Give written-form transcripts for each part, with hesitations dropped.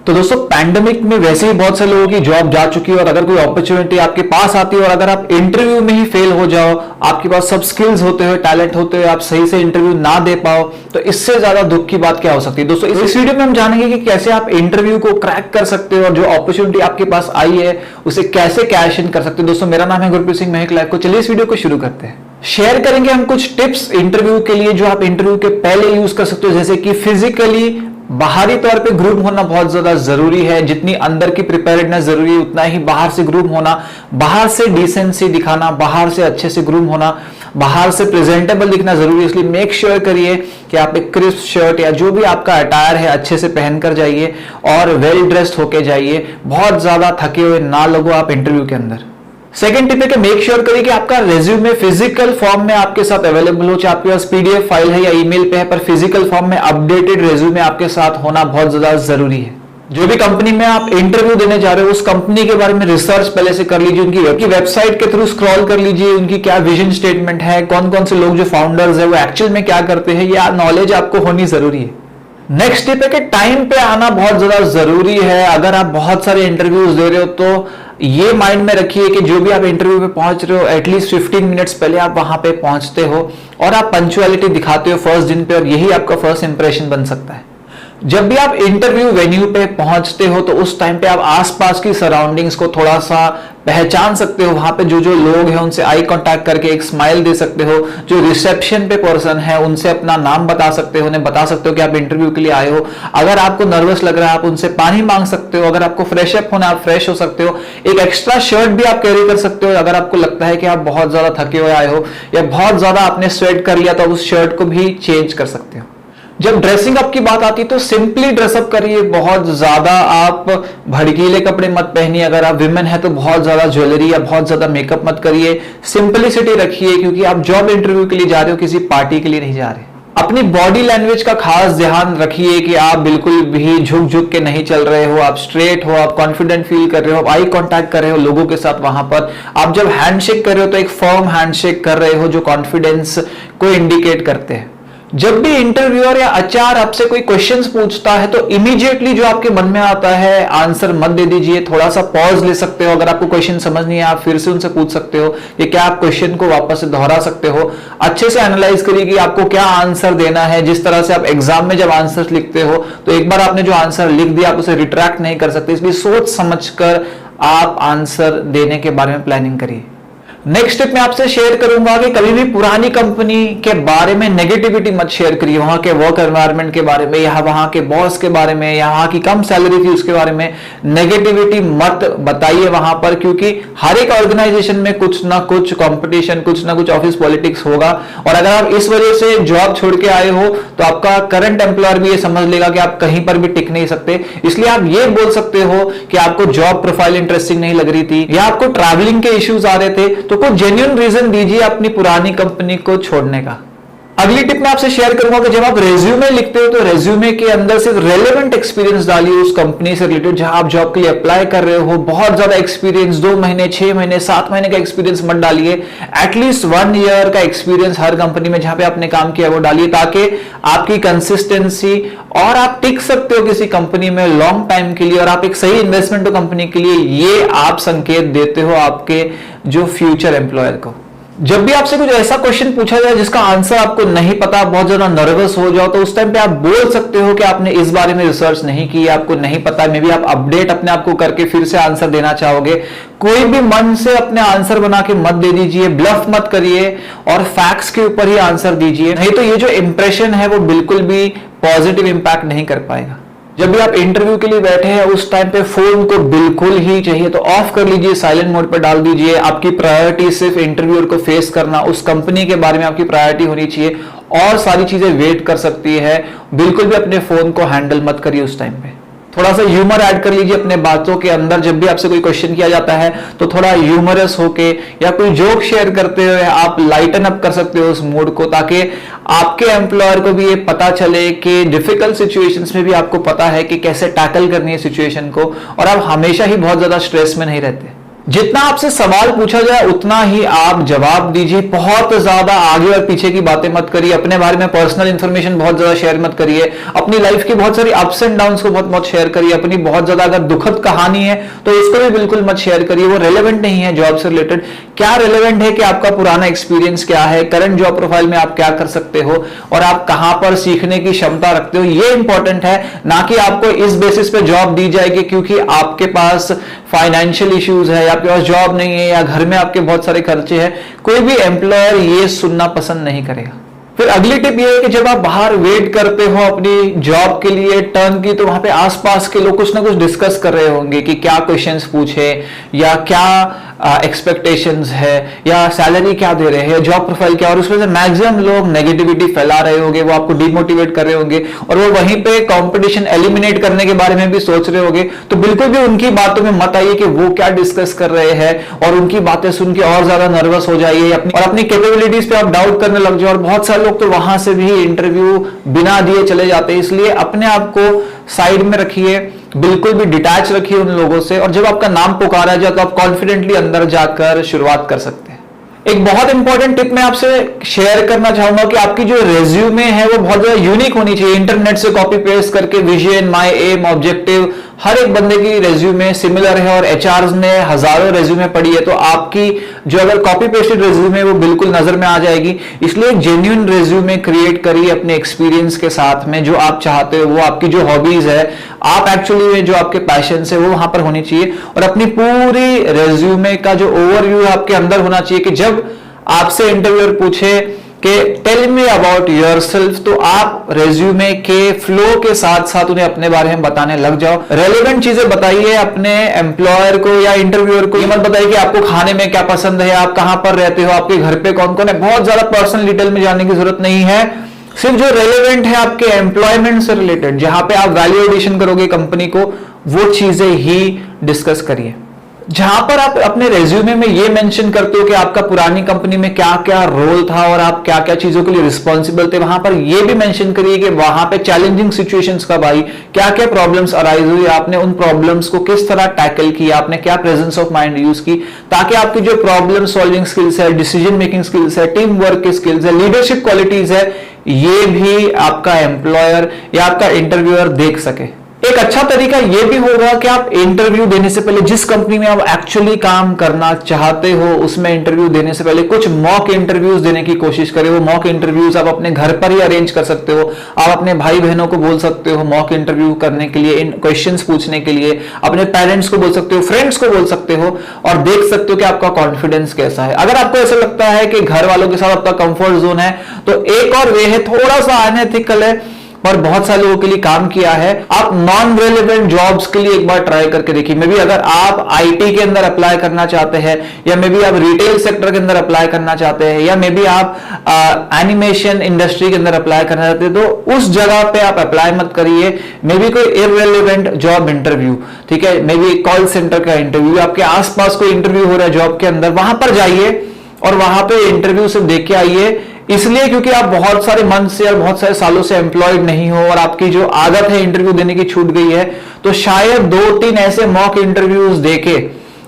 तो दोस्तों पैंडेमिक में वैसे ही बहुत से लोगों की जॉब जा चुकी है और अगर कोई अपॉर्चुनिटी आपके पास आती है और अगर आप इंटरव्यू में ही फेल हो जाओ, आपके पास सब स्किल्स होते हुए, टैलेंट होते हुए आप सही से इंटरव्यू ना दे पाओ, तो इससे ज्यादा दुख की बात क्या हो सकती है। दोस्तों इस वीडियो में हम जानेंगे कि कैसे आप इंटरव्यू को क्रैक कर सकते हो और जो अपॉर्चुनिटी आपके पास आई है उसे कैसे कैश इन कर सकते हो। दोस्तों मेरा नाम है गुरप्रीत सिंह महक लाइव को। चलिए इस वीडियो को शुरू करते हैं। शेयर करेंगे हम कुछ टिप्स इंटरव्यू के लिए जो आप इंटरव्यू के पहले यूज कर सकते हो, जैसे कि फिजिकली बाहरी तौर पे ग्रूम होना बहुत ज्यादा जरूरी है। जितनी अंदर की प्रिपेयर्डनेस जरूरी है उतना ही बाहर से ग्रूम होना, बाहर से डिसेंसी दिखाना, बाहर से अच्छे से ग्रूम होना, बाहर से प्रेजेंटेबल दिखना जरूरी है। इसलिए मेक श्योर करिए कि आप एक क्रिस्प शर्ट या जो भी आपका अटायर है अच्छे से पहनकर जाइए और वेल ड्रेस्ड होके जाइए। बहुत ज्यादा थके हुए ना लगो आप इंटरव्यू के अंदर। सेकेंड टिप है कि मेक श्योर करिए कि आपका रेज्यूमे फिजिकल फॉर्म में आपके साथ अवेलेबल हो, चाहे आपके पास पीडीएफ फाइल है या ईमेल पे है, पर फिजिकल फॉर्म में अपडेटेड रेज्यूमे आपके साथ होना बहुत ज्यादा जरूरी है। जो भी कंपनी में आप इंटरव्यू देने जा रहे हो उस कंपनी के बारे में रिसर्च पहले से कर लीजिए, उनकी वेबसाइट के थ्रू स्क्रॉल कर लीजिए, उनकी क्या विजन स्टेटमेंट है, कौन कौन से लोग जो फाउंडर्स है वो एक्चुअल में क्या करते हैं, यह नॉलेज आपको होनी जरूरी है। नेक्स्ट टिप है कि टाइम पे आना बहुत ज्यादा जरूरी है। अगर आप बहुत सारे इंटरव्यूज दे रहे हो तो ये माइंड में रखिए कि जो भी आप इंटरव्यू पे पहुंच रहे हो एटलीस्ट 15 मिनट्स पहले आप वहां पे पहुंचते हो और आप पंक्चुअलिटी दिखाते हो फर्स्ट दिन पे, और यही आपका फर्स्ट इंप्रेशन बन सकता है। जब भी आप इंटरव्यू वेन्यू पे पहुंचते हो तो उस टाइम पे आप आसपास की सराउंडिंग्स को थोड़ा सा पहचान सकते हो। वहां पे जो जो लोग हैं उनसे आई कांटेक्ट करके एक स्माइल दे सकते हो। जो रिसेप्शन पे पर्सन है उनसे अपना नाम बता सकते हो, उन्हें बता सकते हो कि आप इंटरव्यू के लिए आए हो। अगर आपको नर्वस लग रहा है आप उनसे पानी मांग सकते हो। अगर आपको फ्रेश अप होना, आप फ्रेश हो सकते हो। एक एक्स्ट्रा शर्ट भी आप कैरी कर सकते हो अगर आपको लगता है कि आप बहुत ज्यादा थके हुए आए हो या बहुत ज्यादा आपने स्वेट कर लिया तो उस शर्ट को भी चेंज कर सकते हो। जब ड्रेसिंग अप की बात आती है तो सिंपली ड्रेसअप करिए, बहुत ज्यादा आप भड़कीले कपड़े मत पहनिए। अगर आप विमेन है तो बहुत ज्यादा ज्वेलरी या बहुत ज्यादा मेकअप मत करिए। सिंपलिसिटी रखिए क्योंकि आप जॉब इंटरव्यू के लिए जा रहे हो, किसी पार्टी के लिए नहीं जा रहे। अपनी बॉडी लैंग्वेज का खास ध्यान रखिए कि आप बिल्कुल भी झुक झुक के नहीं चल रहे हो, आप स्ट्रेट हो, आप कॉन्फिडेंट फील कर रहे हो, आप आई कांटेक्ट कर रहे हो लोगों के साथ। वहां पर आप जब हैंडशेक कर रहे हो तो एक फर्म हैंडशेक कर रहे हो जो कॉन्फिडेंस को इंडिकेट करते हैं। जब भी इंटरव्यूअर या एचआर आपसे कोई क्वेश्चंस पूछता है तो इमीडिएटली जो आपके मन में आता है आंसर मत दे दीजिए, थोड़ा सा पॉज ले सकते हो। अगर आपको क्वेश्चन समझ नहीं है आप फिर से उनसे पूछ सकते हो कि क्या आप क्वेश्चन को वापस से दोहरा सकते हो। अच्छे से एनालाइज करिए कि आपको क्या आंसर देना है। जिस तरह से आप एग्जाम में जब आंसर लिखते हो तो एक बार आपने जो आंसर लिख दिया आप उसे रिट्रैक्ट नहीं कर सकते, इसलिए सोच समझकर आप आंसर देने के बारे में प्लानिंग करिए। नेक्स्ट टिप मैं आपसे शेयर करूंगा कि कभी भी पुरानी कंपनी के बारे में नेगेटिविटी मत शेयर करिए। वहां के वर्क एनवायरनमेंट के बारे में या वहां के बॉस के बारे में या वहां की कम सैलरी थी उसके बारे में नेगेटिविटी मत बताइए वहां पर, क्योंकि हर एक ऑर्गेनाइजेशन में कुछ ना कुछ कंपटीशन, कुछ ना कुछ ऑफिस पॉलिटिक्स होगा। और अगर आप इस वजह से जॉब छोड़ के आए हो तो आपका करंट एम्प्लॉयर भी ये समझ लेगा कि आप कहीं पर भी टिक नहीं सकते। इसलिए आप ये बोल सकते हो कि आपको जॉब प्रोफाइल इंटरेस्टिंग नहीं लग रही थी या आपको ट्रैवलिंग के इश्यूज आ रहे थे, तो कुछ जेन्युइन रीजन दीजिए अपनी पुरानी कंपनी को छोड़ने का। अगली टिप मैं आपसे शेयर करूंगा कि जब आप रेज्यूमे लिखते हो तो रेज्यूमे के अंदर सिर्फ रेलेवेंट एक्सपीरियंस डालिए उस कंपनी से रिलेटेड जहां आप जॉब के लिए अप्लाई कर रहे हो। बहुत ज्यादा एक्सपीरियंस, 2 महीने, 6 महीने, 7 महीने का एक्सपीरियंस मत डालिए। एटलीस्ट 1 ईयर का एक्सपीरियंस हर कंपनी में जहां पे आपने काम किया वो डालिए, ताकि आपकी कंसिस्टेंसी और आप टिक सकते हो किसी कंपनी में लॉन्ग टाइम के लिए और आप एक सही इन्वेस्टमेंट हो कंपनी के लिए, ये आप संकेत देते हो आपके जो फ्यूचर एम्प्लॉयर को। जब भी आपसे कुछ ऐसा क्वेश्चन पूछा जाए जिसका आंसर आपको नहीं पता, बहुत ज्यादा नर्वस हो जाओ, तो उस टाइम पे आप बोल सकते हो कि आपने इस बारे में रिसर्च नहीं की, आपको नहीं पता। मे भी आप अपडेट अपने आप को करके फिर से आंसर देना चाहोगे। कोई भी मन से अपने आंसर बना के मत दे दीजिए, ब्लफ मत करिए और फैक्ट्स के ऊपर ही आंसर दीजिए, नहीं तो ये जो इंप्रेशन है वो बिल्कुल भी पॉजिटिव इंपैक्ट नहीं कर पाएगा। जब भी आप इंटरव्यू के लिए बैठे हैं उस टाइम पे फोन को बिल्कुल ही चाहिए तो ऑफ कर लीजिए, साइलेंट मोड पर डाल दीजिए। आपकी प्रायोरिटी सिर्फ इंटरव्यूअर को फेस करना, उस कंपनी के बारे में आपकी प्रायोरिटी होनी चाहिए और सारी चीजें वेट कर सकती है। बिल्कुल भी अपने फोन को हैंडल मत करिए उस टाइम पे। थोड़ा सा ह्यूमर ऐड कर लीजिए अपने बातों के अंदर। जब भी आपसे कोई क्वेश्चन किया जाता है तो थोड़ा ह्यूमरस होके या कोई जोक शेयर करते हुए आप लाइटन अप कर सकते हो उस मूड को, ताकि आपके एम्प्लॉयर को भी ये पता चले कि डिफिकल्ट सिचुएशंस में भी आपको पता है कि कैसे टैकल करनी है सिचुएशन को और आप हमेशा ही बहुत ज्यादा स्ट्रेस में नहीं रहते। जितना आपसे सवाल पूछा जाए उतना ही आप जवाब दीजिए। बहुत ज्यादा आगे और पीछे की बातें मत करिए, अपने बारे में पर्सनल इंफॉर्मेशन बहुत ज्यादा शेयर मत करिए, अपनी लाइफ की बहुत सारी अप्स एंड डाउन्स को बहुत मत शेयर करिए, अपनी बहुत ज्यादा अगर दुखद कहानी है तो उसको भी बिल्कुल मत शेयर करिए, वो रेलेवेंट नहीं है जॉब से रिलेटेड। क्या रेलेवेंट है कि आपका पुराना एक्सपीरियंस क्या है, करंट जॉब प्रोफाइल में आप क्या कर सकते हो और आप कहां पर सीखने की क्षमता रखते हो, ये इंपॉर्टेंट है। ना कि आपको इस बेसिस पे जॉब दी जाएगी क्योंकि आपके पास फाइनेंशियल इश्यूज है, आपके पास जॉब नहीं है या घर में आपके बहुत सारे खर्चे हैं। कोई भी एम्प्लॉयर ये सुनना पसंद नहीं करेगा। फिर अगली टिप ये है कि जब आप बाहर वेट करते हो अपनी जॉब के लिए टर्न की, तो वहां पे आसपास के लोग कुछ ना कुछ डिस्कस कर रहे होंगे कि क्या क्वेश्चंस पूछे या क्या एक्सपेक्टेशंस है या सैलरी क्या दे रहे हैं, जॉब प्रोफाइल क्या, और उसमें से मैक्सिमम लोग नेगेटिविटी फैला रहे होंगे, वो आपको डिमोटिवेट कर रहे होंगे और वो वहीं पे कंपटीशन एलिमिनेट करने के बारे में भी सोच रहे होंगे। तो बिल्कुल भी उनकी बातों में मत आइए कि वो क्या डिस्कस कर रहे हैं और उनकी बातें सुन के और ज्यादा नर्वस हो जाइए और अपनी कैपेबिलिटीज पे आप डाउट करने लग जाओ। और बहुत सारे लोग तो वहां से भी इंटरव्यू बिना दिए चले जाते हैं। इसलिए अपने आप को साइड में रखिए, बिल्कुल भी डिटैच रखिए उन लोगों से, और जब आपका नाम पुकारा जाए तो आप कॉन्फिडेंटली अंदर जाकर शुरुआत कर सकते हैं। एक बहुत इंपॉर्टेंट टिप मैं आपसे शेयर करना चाहूंगा कि आपकी जो रेज्यूमे है वो बहुत ज्यादा यूनिक होनी चाहिए। इंटरनेट से कॉपी पेस्ट करके विजन, माय एम, ऑब्जेक्टिव, हर एक बंदे की रेज्यूमे सिमिलर है और एचआर ने हजारों रेज्यूमे पढ़ी है, तो आपकी जो अगर कॉपी पेस्टेड रेज्यूमे वो बिल्कुल नजर में आ जाएगी। इसलिए जेन्युइन रेज्यूमे क्रिएट करिए अपने एक्सपीरियंस के साथ में, जो आप चाहते हो, वो आपकी जो हॉबीज है, आप एक्चुअली में जो आपके पैशन है वो वहां पर होनी चाहिए। और अपनी पूरी रेज्यूमे का जो ओवरव्यू आपके अंदर होना चाहिए कि जब आपसे इंटरव्यूअर पूछे कि टेल मी अबाउट योरसेल्फ, तो आप रेज्यूमे के फ्लो के साथ साथ उन्हें अपने बारे में बताने लग जाओ। रेलेवेंट चीजें बताइए अपने एम्प्लॉयर को या इंटरव्यूअर को। ये मत बताइए कि आपको खाने में क्या पसंद है, आप कहां पर रहते हो, आपके घर पे कौन कौन है। बहुत ज्यादा पर्सनल डिटेल में जाने की जरूरत नहीं है। सिर्फ जो रेलेवेंट है आपके एम्प्लॉयमेंट से रिलेटेड, जहां पे आप वैल्यू एडिशन करोगे कंपनी को, वो चीजें ही डिस्कस करिए। जहां पर आप अपने रेज्यूमे में ये मेंशन करते हो कि आपका पुरानी कंपनी में क्या क्या रोल था और आप क्या क्या चीजों के लिए रिस्पॉन्सिबल थे, वहां पर ये भी मेंशन करिए कि वहां पे चैलेंजिंग सिचुएशंस कब आई, क्या क्या प्रॉब्लम्स अराइज हुई, आपने उन प्रॉब्लम्स को किस तरह टैकल किया, आपने क्या प्रेजेंस ऑफ माइंड यूज की, ताकि आपकी जो प्रॉब्लम सॉल्विंग स्किल्स है, डिसीजन मेकिंग स्किल्स है, टीम वर्क की स्किल्स है, लीडरशिप क्वालिटीज है, ये भी आपका एम्प्लॉयर या आपका इंटरव्यूअर देख सके। एक अच्छा तरीका यह भी होगा कि आप इंटरव्यू देने से पहले, जिस कंपनी में आप एक्चुअली काम करना चाहते हो उसमें इंटरव्यू देने से पहले कुछ मॉक इंटरव्यूज देने की कोशिश करें। वो मॉक इंटरव्यूज आप अपने घर पर ही अरेंज कर सकते हो। आप अपने भाई बहनों को बोल सकते हो मॉक इंटरव्यू करने के लिए, इन क्वेश्चंस पूछने के लिए, अपने पेरेंट्स को बोल सकते हो, फ्रेंड्स को बोल सकते हो, और देख सकते हो कि आपका कॉन्फिडेंस कैसा है। अगर आपको ऐसा लगता है कि घर वालों के साथ आपका कंफर्ट जोन है, तो एक और वे है, थोड़ा सा अनएथिकल है पर बहुत सारे लोगों के लिए काम किया है, आप नॉन रेलेवेंट जॉब्स के लिए एक बार ट्राई करके देखिए। मे बी अगर आप आईटी के अंदर अप्लाई करना चाहते हैं, या मे बी आप रिटेल सेक्टर के अंदर अप्लाई करना चाहते हैं, या मे बी आप एनिमेशन इंडस्ट्री के अंदर अप्लाई करना चाहते हैं, तो उस जगह पे आप अप्लाई मत करिए। मे बी कोई इररेलेवेंट जॉब इंटरव्यू, ठीक है, मे बी कॉल सेंटर का इंटरव्यू, आपके आसपास कोई इंटरव्यू हो रहा है जॉब के अंदर, वहां पर जाइए और वहां पे इंटरव्यू से देख के आइए। इसलिए क्योंकि आप बहुत सारे मंथ से या बहुत सारे सालों से एम्प्लॉयड नहीं हो और आपकी जो आदत है इंटरव्यू देने की छूट गई है, तो शायद 2-3 ऐसे मॉक इंटरव्यूज देके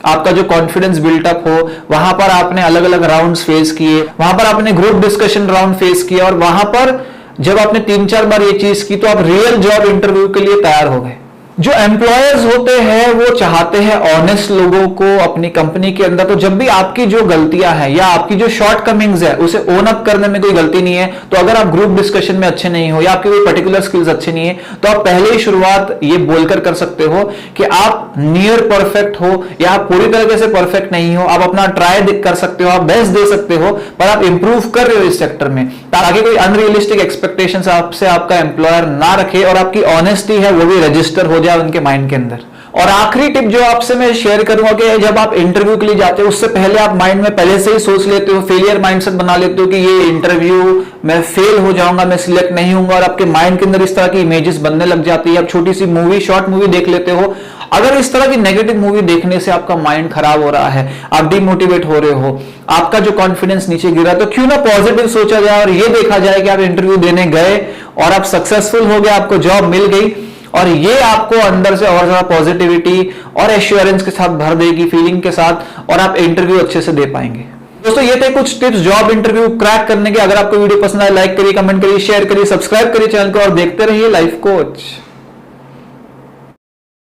आपका जो कॉन्फिडेंस बिल्टअप हो। वहां पर आपने अलग अलग राउंड्स फेस किए, वहां पर आपने ग्रुप डिस्कशन राउंड फेस किया, और वहां पर जब आपने 3-4 बार ये चीज की तो आप रियल जॉब इंटरव्यू के लिए तैयार हो गए। जो एम्प्लॉयर्स होते हैं वो चाहते हैं ऑनेस्ट लोगों को अपनी कंपनी के अंदर। तो जब भी आपकी जो गलतियां हैं या आपकी जो शॉर्ट कमिंग्स है उसे ओन अप करने में कोई गलती नहीं है, तो अगर आप ग्रुप डिस्कशन में अच्छे नहीं हो या आपकी कोई पर्टिकुलर स्किल्स अच्छे नहीं है, तो आप पहले ही शुरुआत ये बोलकर कर सकते हो कि आप नियर परफेक्ट हो या आप पूरी तरीके से परफेक्ट नहीं हो। आप अपना ट्राई कर सकते हो, आप बेस्ट दे सकते हो, पर आप इंप्रूव कर रहे हो इस सेक्टर में, ताकि कोई अनरियलिस्टिक एक्सपेक्टेशंस आपसे आपका एम्प्लॉयर ना रखे और आपकी ऑनेस्टी है वो भी रजिस्टर हो जाए उनके माइंड के अंदर। और आखिरी टिप जो आपसे मैं शेयर करूंगा कि जब आप इंटरव्यू के लिए जाते हो उससे पहले आप माइंड में पहले से ही सोच लेते हो, फेलियर माइंडसेट बना लेते हो कि ये इंटरव्यू मैं फेल हो जाऊंगा, मैं सिलेक्ट नहीं होऊंगा, और आपके माइंड के अंदर इस तरह की इमेजेस बनने लग जाती है। आप छोटी सी मूवी, शॉर्ट मूवी देख लेते हो। अगर इस तरह की नेगेटिव मूवी देखने से आपका माइंड खराब हो रहा है, आप डिमोटिवेट हो रहे हो, आपका जो कॉन्फिडेंस नीचे गिरा, तो क्यों ना पॉजिटिव सोचा जाए और ये देखा जाए कि आप इंटरव्यू देने गए और आप सक्सेसफुल हो गए, आपको जॉब मिल गई, और ये आपको अंदर से और ज्यादा पॉजिटिविटी और एश्योरेंस के साथ भर देगी, फीलिंग के साथ, और आप इंटरव्यू अच्छे से दे पाएंगे। दोस्तों ये थे कुछ टिप्स जॉब इंटरव्यू क्रैक करने के। अगर आपको वीडियो पसंद आए लाइक करिए, कमेंट करिए, शेयर करिए, सब्सक्राइब करिए चैनल को और देखते रहिए लाइफ कोच।